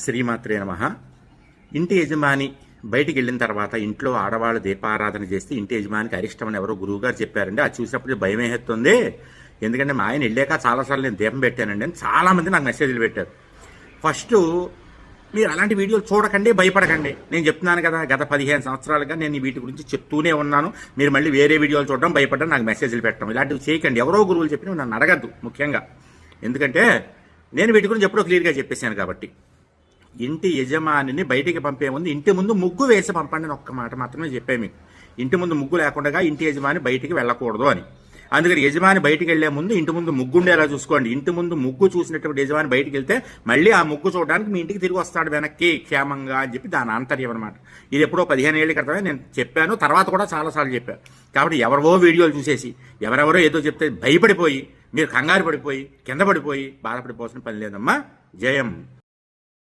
శ్రీమాత్రే నమః. ఇంటి యజమాని బయటికి వెళ్ళిన తర్వాత ఇంట్లో ఆడవాళ్ళు దీపారాధన చేస్తే ఇంటి యజమానికి అరిష్టమని ఎవరో గురువుగారు చెప్పారండి. అది చూసినప్పుడు భయం వేస్తుంది. ఎందుకంటే మా ఆయన వెళ్ళాక చాలాసార్లు నేను దీపం పెట్టానండి అని చాలామంది నాకు మెసేజ్లు పెట్టారు. ఫస్ట్ మీరు అలాంటి వీడియోలు చూడకండి, భయపడకండి. నేను చెప్తున్నాను కదా, గత 15 సంవత్సరాలుగా నేను వీటి గురించి చెప్తూనే ఉన్నాను. మీరు మళ్ళీ వేరే వీడియోలు చూడడం, భయపడడం, నాకు మెసేజ్లు పెట్టడం ఇలాంటివి చేయకండి. ఎవరో గురువులు చెప్పిన నన్ను అడగద్దు ముఖ్యంగా. ఎందుకంటే నేను వీటి గురించి ఎప్పుడో క్లియర్గా చెప్పేశాను కాబట్టి. ఇంటి యజమానిని బయటికి పంపే ముందు ఇంటి ముందు ముగ్గు వేసి పంపండి అని ఒక్క మాట మాత్రమే చెప్పే మీకు. ఇంటి ముందు ముగ్గు లేకుండా ఇంటి యజమాని బయటికి వెళ్ళకూడదు అని. అందుకని యజమాని బయటికి వెళ్లే ముందు ఇంటి ముందు ముగ్గు ఉండేలా చూసుకోండి. ఇంటి ముందు ముగ్గు చూసినటువంటి యజమాని బయటికి వెళ్తే మళ్ళీ ఆ ముగ్గు చూడడానికి మీ ఇంటికి తిరిగి వస్తాడు వెనక్కి క్షేమంగా అని చెప్పి దాని ఆంతర్యం అనమాట. ఇది ఎప్పుడో 15 ఏళ్ల క్రితమే నేను చెప్పాను, తర్వాత కూడా చాలాసార్లు చెప్పాను. కాబట్టి ఎవరో వీడియోలు చూసేసి ఎవరెవరో ఏదో చెప్తే భయపడిపోయి మీరు కంగారు పడిపోయి కింద పడిపోయి బాధపడిపోవాల్సిన పని లేదమ్మా. జయం.